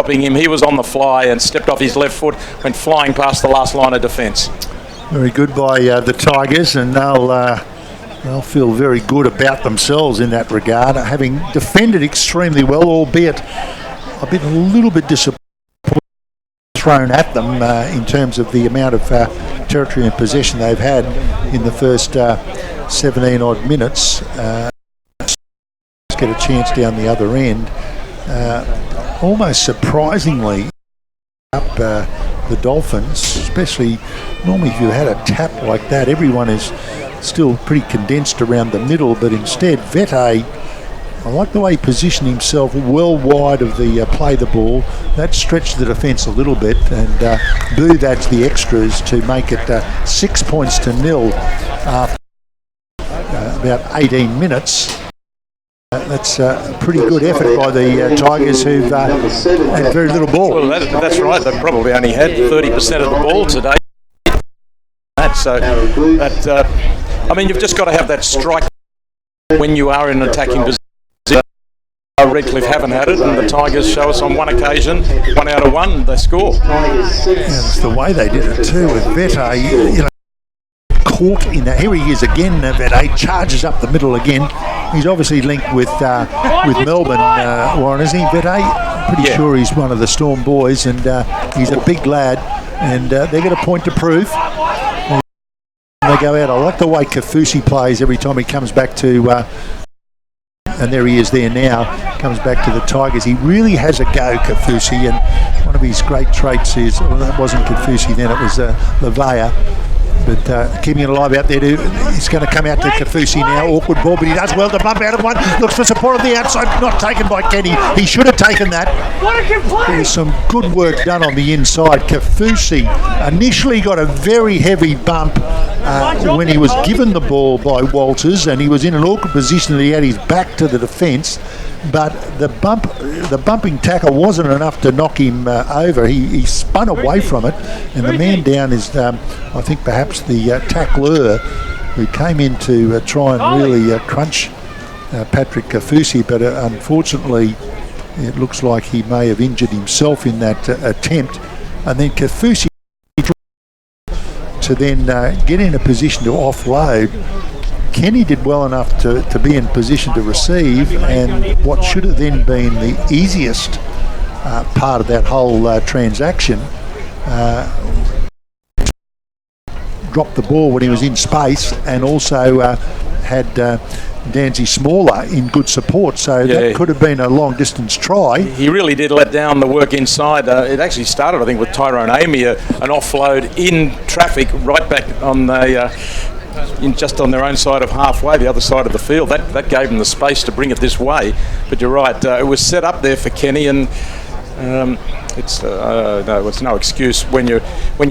stopping him. He was on the fly and stepped off his left foot, went flying past the last line of defence. Very good by the Tigers, and they'll feel very good about themselves in that regard, having defended extremely well, albeit I've been a little bit disappointed thrown at them in terms of the amount of territory and possession they've had in the first 17 odd minutes. Get a chance down the other end. Almost surprisingly up the Dolphins, especially normally if you had a tap like that, everyone is still pretty condensed around the middle, but instead Vete, I like the way he positioned himself well wide of the play the ball. That stretched the defence a little bit, and Booth adds the extras to make it 6 points to 0 after about 18 minutes. That's a pretty good effort by the Tigers, who've had very little ball. Well, that's right. They probably only had 30% of the ball today. I mean, you've just got to have that strike when you are in an attacking position. Redcliffe haven't had it, and the Tigers show us on one occasion, 1 out of 1, they score. And it's the way they did it too, with Vete, caught in that. Here he is again. Vete charges up the middle again. He's obviously linked with Melbourne, Warren, isn't he, Vete? Pretty sure he's one of the Storm boys, and he's a big lad, and they've got a point to prove. They go out. I like the way Kafusi plays every time he comes back to. And there he is there now, comes back to the Tigers. He really has a go, Kafusi, and one of his great traits is, well, that wasn't Kafusi then, it was Lavea. But keeping it alive out there, he's going to come out to Kafusi now. Awkward ball, but he does well to bump out of one. Looks for support on the outside, not taken by Kenny. He should have taken that. There's some good work done on the inside. Kafusi initially got a very heavy bump when he was given the ball by Walters, and he was in an awkward position that he had his back to the defence. But the bumping tackle wasn't enough to knock him over. He spun away from it, and the man down is, I think, perhaps the tackler who came in to try and really crunch Patrick Kafusi, but unfortunately it looks like he may have injured himself in that attempt. And then Kafusi to then get in a position to offload. Kenny did well enough to be in position to receive, and what should have then been the easiest part of that whole transaction, dropped the ball when he was in space, and also had Danzy Smaller in good support, so that could have been a long distance try. He really did let down the work inside. It actually started, I think, with Tyrone Amy, an offload in traffic right back on the just on their own side of halfway, the other side of the field. That gave them the space to bring it this way. But you're right, it was set up there for Kenny, and it's no excuse when you're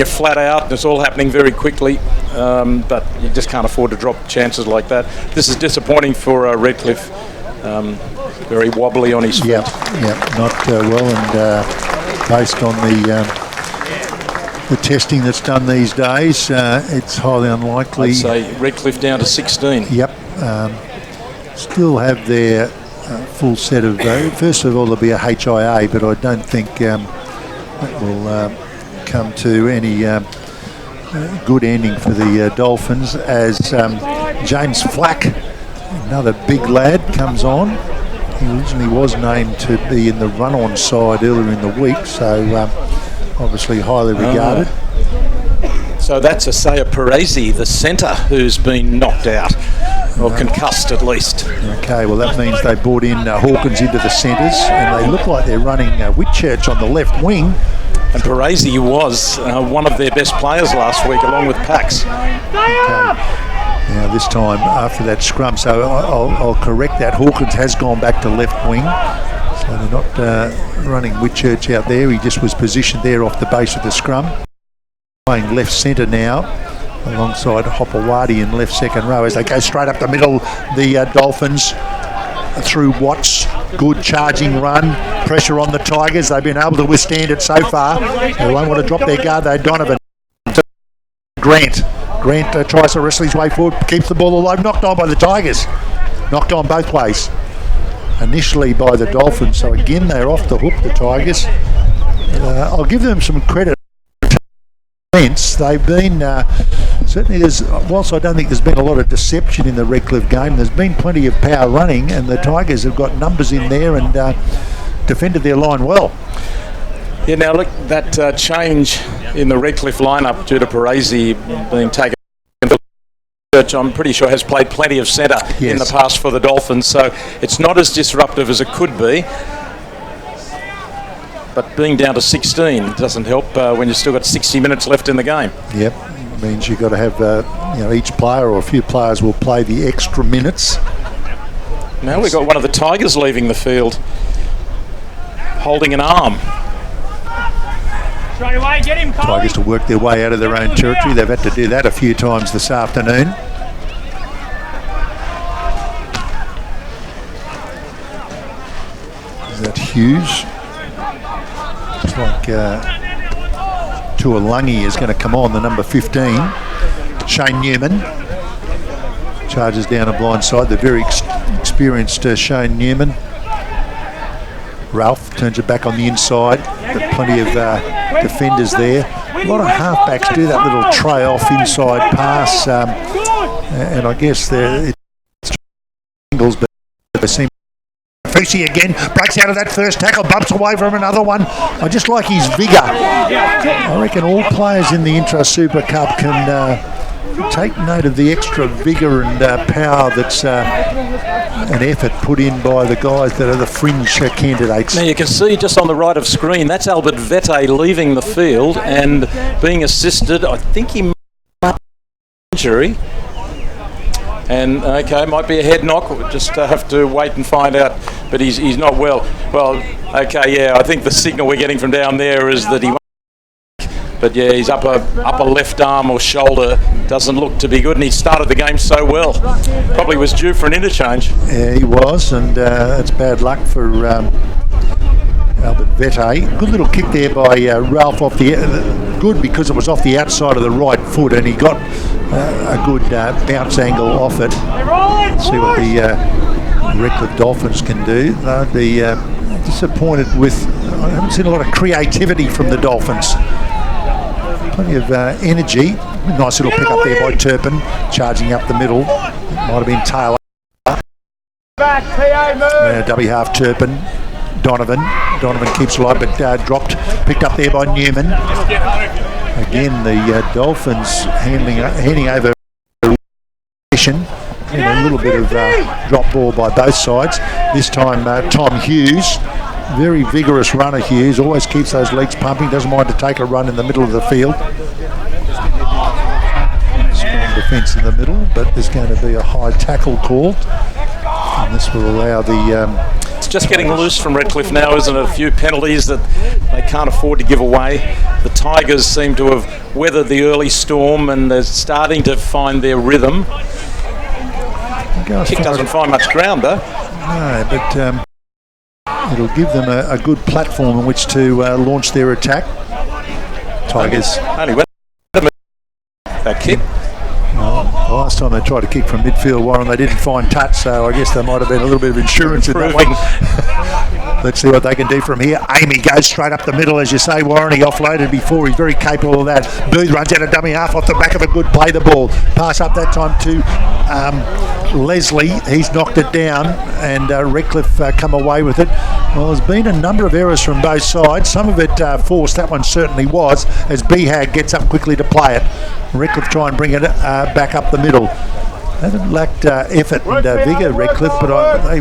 flat out and it's all happening very quickly. But you just can't afford to drop chances like that. This is disappointing for Redcliffe. Very wobbly on his feet. Yeah, not well, and based on the testing that's done these days, it's highly unlikely. I'd say Redcliffe down to 16. Yep. Still have their full set of... first of all, there'll be a HIA, but I don't think that will come to any good ending for the Dolphins, as James Flack, another big lad, comes on. He originally was named to be in the run-on side earlier in the week, so... obviously highly regarded. So that's Asaya Perezi, the centre, who's been knocked out, or concussed at least. Okay, well that means they brought in Hawkins into the centres, and they look like they're running Whitchurch on the left wing. And Perezi was one of their best players last week, along with Pax. Okay. Now this time after that scrum, so I'll correct that. Hawkins has gone back to left wing. So they're not running Whitchurch out there. He just was positioned there off the base of the scrum. Playing left centre now, alongside Hopewadi in left second row as they go straight up the middle. The Dolphins through Watts. Good charging run. Pressure on the Tigers. They've been able to withstand it so far. They won't want to drop their guard though. Donovan. Grant tries to wrestle his way forward. Keeps the ball alive. Knocked on by the Tigers. Knocked on both ways. initially by the Dolphins. So again, they're off the hook, the Tigers. I'll give them some credit. They've been certainly, whilst I don't think there's been a lot of deception in the Redcliffe game, there's been plenty of power running, and the Tigers have got numbers in there and defended their line well. Yeah, now look, that change in the Redcliffe lineup due to Parisi being taken, which I'm pretty sure has played plenty of centre in the past for the Dolphins, so it's not as disruptive as it could be. But being down to 16 doesn't help when you've still got 60 minutes left in the game. Yep, means you've got to have each player or a few players will play the extra minutes. Now we've got one of the Tigers leaving the field, holding an arm. Straight away, get him, Coley. Tigers to work their way out of their own territory. They've had to do that a few times this afternoon. Is that Hughes? Looks like Tuolungi is going to come on, the number 15. Shane Newman charges down a blind side. The very experienced Shane Newman. Ralph turns it back on the inside. Got plenty of defenders there. A lot of halfbacks do that little tray off inside pass, and I guess it's angles, but they seem. Fusi again breaks out of that first tackle, bumps away from another one. I just like his vigour. I reckon all players in the Intra Super Cup can take note of the extra vigour and power that's an effort put in by the guys that are the fringe candidates. Now you can see just on the right of screen, that's Albert Vete leaving the field and being assisted. I think he might have injury. And okay, might be a head knock. We'll just have to wait and find out. But he's not well. Well, okay, yeah. I think the signal we're getting from down there is that he. But yeah, his upper left arm or shoulder doesn't look to be good, and he started the game so well. Probably was due for an interchange. Yeah, he was, and it's bad luck for Albert Vete. Good little kick there by Ralph off the good because it was off the outside of the right foot, and he got a good bounce angle off it. Let's see what the Redcliffe Dolphins can do. They'd be disappointed with. I haven't seen a lot of creativity from the Dolphins. Plenty of energy. Nice little pick up there by Turpin, charging up the middle. It might have been Taylor. Dummy half Turpin. Donovan keeps alive, but dropped, picked up there by Newman. Again, the Dolphins handing over and a little bit of drop ball by both sides. This time, Tom Hughes, very vigorous runner. Hughes always keeps those legs pumping, doesn't mind to take a run in the middle of the field. Strong defence in the middle, but there's going to be a high tackle called, and this will allow the. It's just getting loose from Redcliffe now, isn't it? A few penalties that they can't afford to give away. The Tigers seem to have weathered the early storm and they're starting to find their rhythm. Kick doesn't find much ground though. No, but it'll give them a good platform on which to launch their attack. Tigers. Only went that kick. Well, last time they tried to kick from midfield, Warren, they didn't find touch, so I guess there might have been a little bit of insurance in that one. Let's see what they can do from here. Amy goes straight up the middle, as you say, Warren. He offloaded before. He's very capable of that. Booth runs out a dummy half off the back of a good play the ball. Pass up that time to Leslie. He's knocked it down, and Redcliffe come away with it. Well, there's been a number of errors from both sides. Some of it forced. That one certainly was, as Behag gets up quickly to play it. Redcliffe try and bring it back up the middle. They haven't lacked effort and vigour, Redcliffe, but they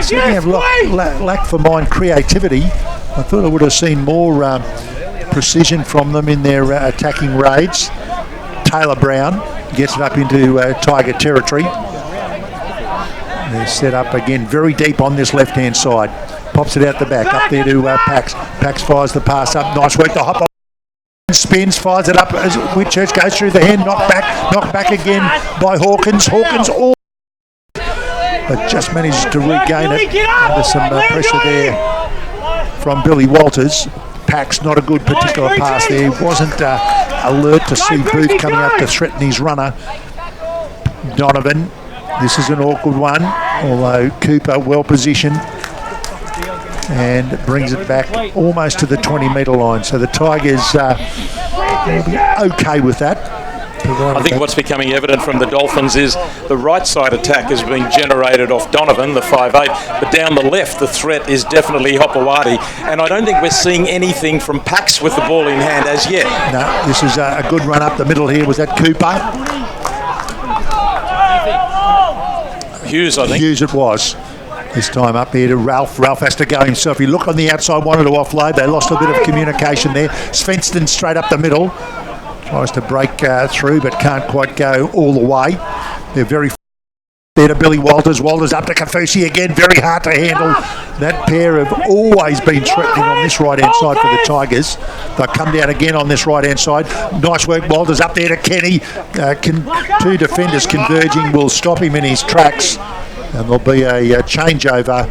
certainly have lacked for mine creativity. I thought I would have seen more precision from them in their attacking raids. Taylor Brown gets it up into Tiger territory. They're set up again very deep on this left-hand side. Pops it out the back, up there to Pax. Pax fires the pass up. Nice work to hop on. Spins, fires it up as Whitchurch goes through the hand, knocked back again by Hawkins. But just manages to regain it under some pressure there from Billy Walters. Pax, not a good particular pass there. He wasn't alert to see Booth coming up to threaten his runner. Donovan, this is an awkward one. although Cooper well positioned and brings it back almost to the 20-metre line. So the Tigers will be okay with that. I think what's becoming evident from the Dolphins is the right side attack is being generated off Donovan, the 5'8", but down the left the threat is definitely Hopewadi, and I don't think we're seeing anything from Pax with the ball in hand as yet. No, this is a good run up the middle here. Was that Cooper? Hughes, I think. Hughes it was. This time up here to Ralph. Ralph has to go himself. You look on the outside, wanted to offload. They lost a bit of communication there. Svensson straight up the middle. Tries to break through, but can't quite go all the way. They're very there to Billy Walters. Walters up to Kafusi again. Very hard to handle. That pair have always been threatening on this right-hand side for the Tigers. They'll come down again on this right-hand side. Nice work. Walters up there to Kenny. Two defenders converging will stop him in his tracks. And there'll be a changeover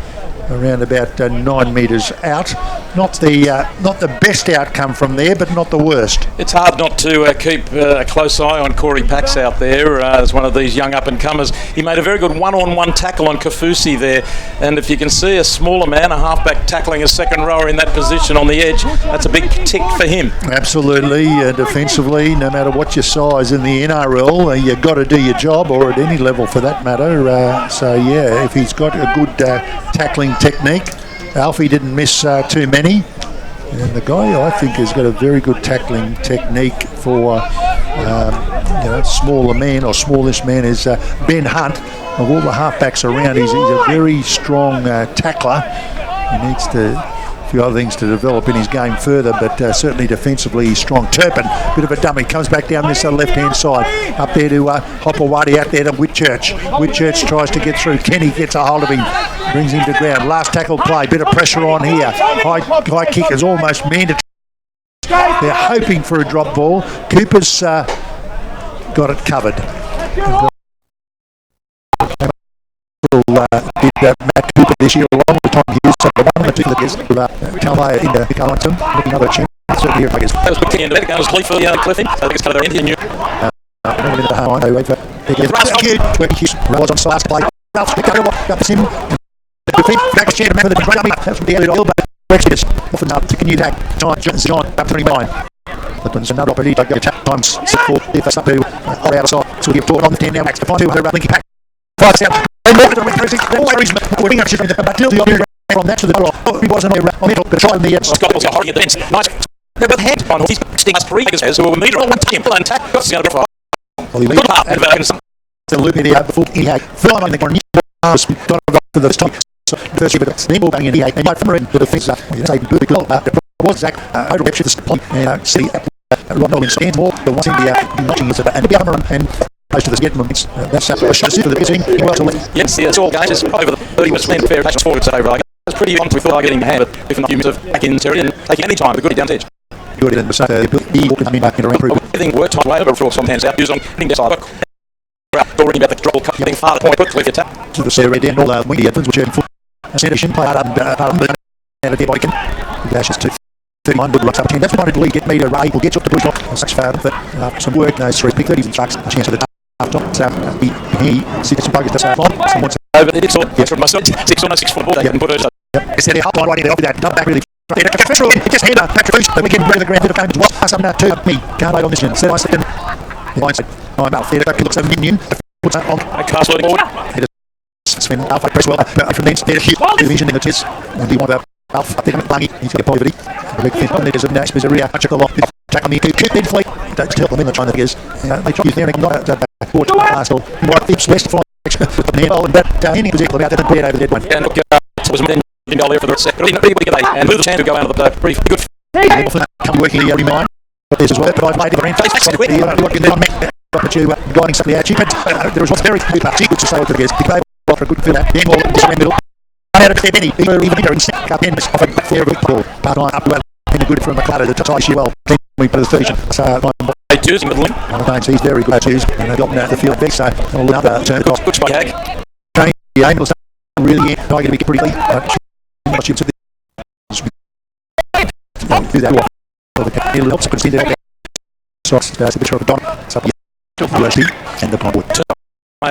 around about 9 metres out. Not the best outcome from there, but not the worst. It's hard not to keep a close eye on Corey Pax out there as one of these young up-and-comers. He made a very good one-on-one tackle on Kafusi there, and if you can see a smaller man, a halfback tackling a second rower in that position on the edge, that's a big tick for him. Absolutely. Defensively, no matter what your size in the NRL, you've got to do your job, or at any level for that matter. So yeah, if he's got a good tackling technique. Alfie didn't miss too many, and the guy I think has got a very good tackling technique for smaller man or smallish man is Ben Hunt. Of all the halfbacks around, he's a very strong tackler. He needs a few other things to develop in his game further, but certainly defensively he's strong. Turpin, bit of a dummy, comes back down this left-hand side. Up there to Hopewadi, out there to Whitchurch. Whitchurch tries to get through. Kenny gets a hold of him, brings him to ground. Last tackle play, bit of pressure on here. High kick is almost mandatory. They're hoping for a drop ball. Cooper's got it covered. Did Matt Cooper this year along with Tom Hughes, so the one of the two that is Talmaya into Carlington, looking another chance here if I guess. That was quick end of it, it was Cliff for the Cliffing, so I think it's kind of their end here. Into the home line, they wait for Hughes, Rose on last play, Ralph, got this in, the defence, back a chair to the right up, that's from the area of Elbow, Brexit, often up to continue attack, John, up 29. There's another opportunity to go attack times 6-4, if that's up to out of sight, so we'll give Jordan on the 10 now, Max to find 200, linking pack, 5 out. And more than we're up till the other from that to the middle. He wasn't on middle, but trying the Scott was a hard defence. Nice. They're both hands on he's sticking us 3 guys who will meet on one team and attack. Got the other good part and the loop in the before he had fell on the corner. Was got to the top. So first year, but then ball banging he and right from the defence. Say good goal. Was Zach over reps the point and see Ronald stands more. The one thing the notching is and the other and to the get moments. That's a shot for the pitching. Yes, it's all games. It's over the 30 minutes spent fair rotations forward over. It's pretty on. We thought getting the hand, but if not, you move back in territory and taking any time with a good down edge. Good in the side. He will come back in around. Everything worked time later, but for some hands out. Use on hitting the side. Talking about the drop cut, getting farther point quickly attack. To the Sarah down all the windy Evans, which are in full. Centre shin play out and a dead body can. Dashes to 39 good runs up 10. That's what I believe get me to Ray. Will get you up to push off 6 far. But some work, those 3 pick 30s and trucks. A chance of the top. So he sees some focus to start on. Someone's over the it's all yes from myself 6 on a 6 football they can put it. It's the hot line right in there that not back really. It just had a Patrick but we can bring the ground to the phone as well. Pass up now 2 me. Can't wait on this one. So I second. I'm out there. Looks a minion. Puts that on. I cast loading forward. Sven Alpha press well. From then there hit division in the test. And do you want to Alpha up there Langy? He's got a poverty. The big thing there's a nice Pizzeria. Check along. Attack on me. Keep then flight. Don't help them in the China is. They try you there and not a board to last or what thips west fly with the nail and that any was equal about that and over the dead one. And look was then goal there for the second. And with the chance to go out of the pretty good. Come working here every mind. But this is what I've made the grand face. Guiding something out. There was very good part. She could say what it is. He played for a good field. Then all this middle. I had a fair many. Even here and stick up in off a fair good ball. Part on up well. And a good from McClutter to tie you well. Then we put the 30. So choosing the link. He's very good choose. And they've got the field big. So another turn across. Good spike. The aim was really Tiger to be pretty clean. Do that. It'll help us extend it. So it's a bit of a dot. So and the plywood.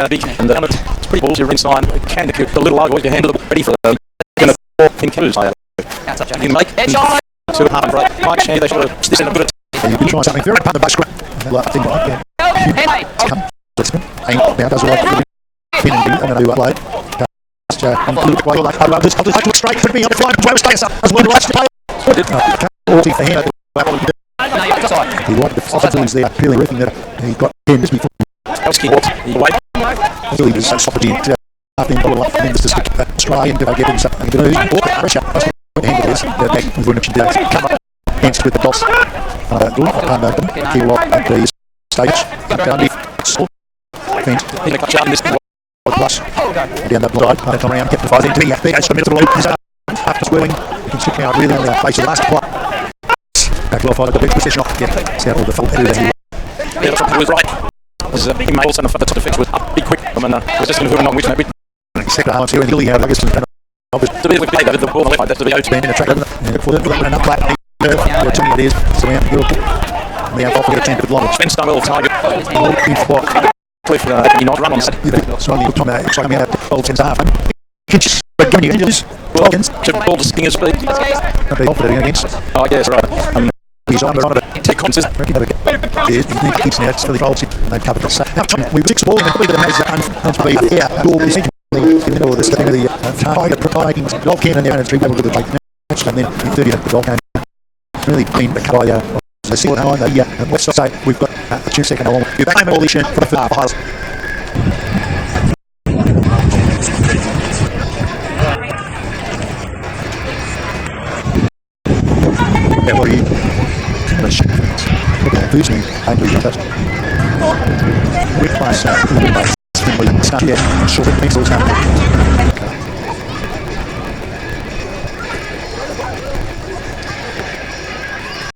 big, and it's pretty balls. You're inside. Can the little logo, you handle it ready for the going to in canoes. You can make sort of half and break. Mike Shandy, they should have this in a good. You can try something very part of the bus scrap. Thing like that. Now does like the pin and I'm going to do upload. I'll just look straight, put me on the fly, try to stay us up as well. Last play. He wanted the possibilities there, peeling everything that he got 10 minutes before. Elski walked, he waited. Until he was so soft again. After him, bottle up, and then just Australian, did I get him something to do? Pressure. The hand of this, the back, and when she does come up, hands with the boss. He walked at the stage, down the floor. He got down this plus, down the side, around, kept the fight into the edge, the middle of the loop, after swirling, you can stick out really on the face of the last plot. Back low, the big position off, Seattle, the full head of the he was right. There's a big males and the top defence was up big quick. I mean, we're just going to do it on which maybe. Second half here in Gilly, I guess, to be able to play the ball on the left, that's to be out. In the track, for the enough flat, to me it is, so we have off the attempt with long. Spence done well, Tiger. Cliff, you're not run on that. So I'm coming out 12 cents half. Kitch, but giving you inches. 12 cents. To ball to Stinger's speed. Not be confident against. Oh, yes, right. He's on the take conces. He keeps now, it's for the goals, and they've covered us. Now, we've fixed the ball, and I believe that has to be here. All this in the middle of this thing of the Tiger providing goal can there, and 3 people to the plate match, and then 30 the goal can really been cut by the seal on the west side. We've got a 2 second along. You're back home all this year for the first. With my son, short pencils.